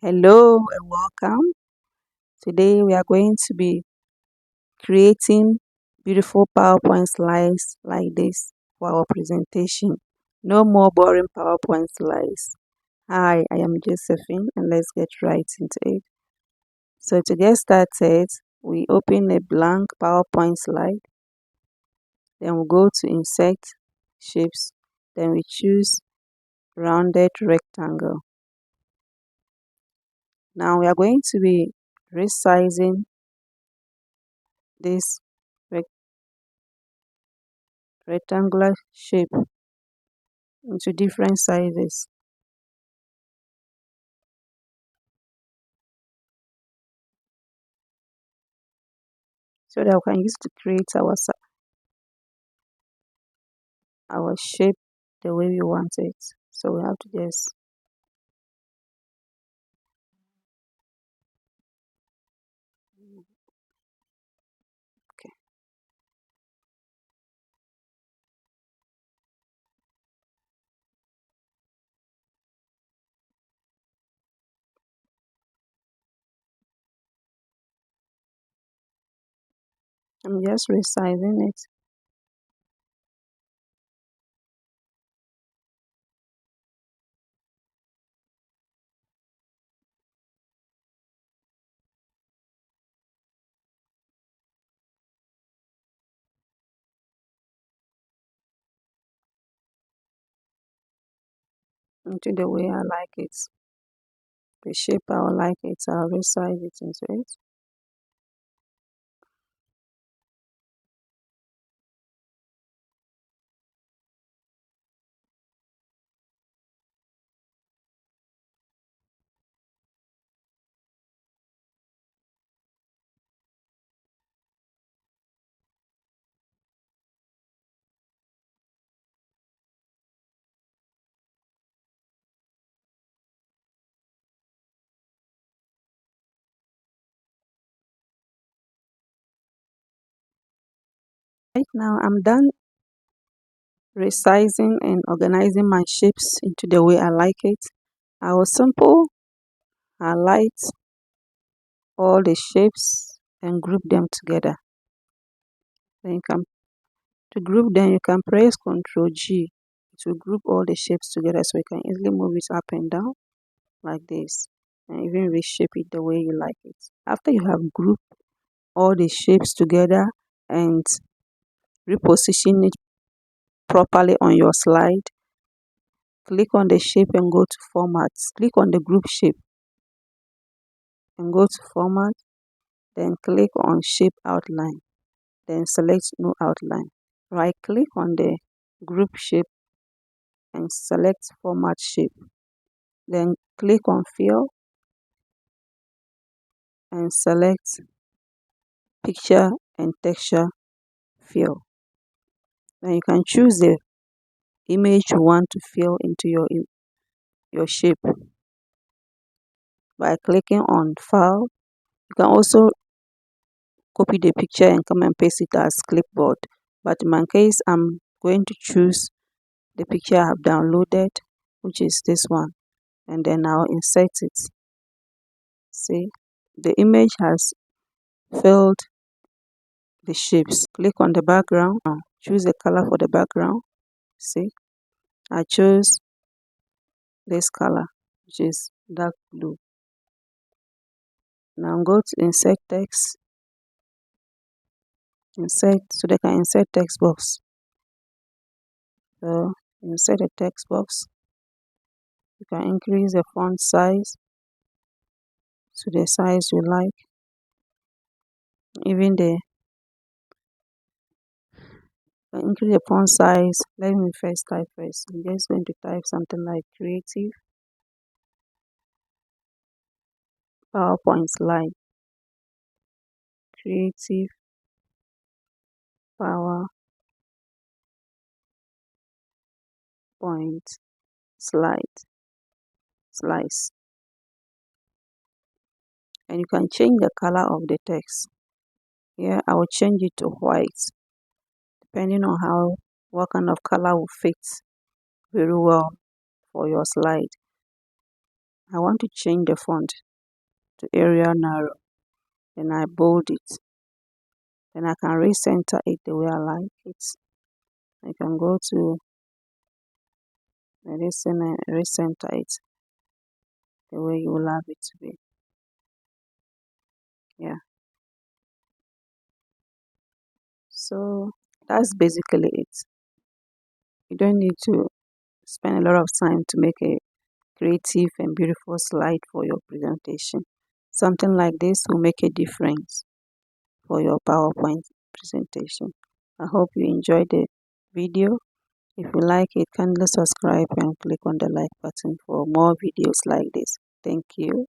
Hello and welcome. Today we are going to be creating beautiful PowerPoint slides like this for our presentation. No more boring PowerPoint slides. Hi, I am Josephine and let's get right into it. So to get started, we open a blank PowerPoint slide. Then we go to Insert Shapes. Then we choose Rounded Rectangle. Now we are going to be resizing this rectangular shape into different sizes so that we can use to create our shape the way we want it. So we have to just okay. I'm just resizing it. Into the way I like it. The shape I would like it, I'll resize it into it. Right now I'm done resizing and organizing my shapes into the way I like it. I will simple highlight all the shapes and group them together. Then you can to group them you can press Ctrl G to group all the shapes together so you can easily move it up and down like this and even reshape it the way you like it. After you have grouped all the shapes together and reposition it properly on your slide, click on the shape and go to format. Click on the group shape and go to format, then click on shape outline, then select no outline. Right click on the group shape and select format shape, then click on fill and select picture and texture fill. Then you can choose the image you want to fill into your shape by clicking on file. You can also copy the picture and come and paste it as clipboard, but in my case I'm going to choose the picture I have downloaded, which is this one, and then I'll insert it. See, the image has filled the shapes. Click on the background, choose the color for the background. See, I chose this color, which is dark blue. Now go to insert text, insert, so they can insert text box. So insert a text box. You can increase the font size to the size you like. Even the increase the font size. Let me first type first. I'm just going to type something like creative PowerPoint slide. Creative PowerPoint slide slice. And you can change the color of the text. Here I will change it to white, depending on what kind of color will fit very well for your slide. I want to change the font to Arial narrow. Then I bold it. Then I can recenter it the way I like it. I can go to this and recenter it the way you will have it to be. Yeah. So that's basically it. You don't need to spend a lot of time to make a creative and beautiful slide for your presentation. Something like this will make a difference for your PowerPoint presentation. I hope you enjoyed the video. If you like it, kindly subscribe and click on the like button for more videos like this. Thank you.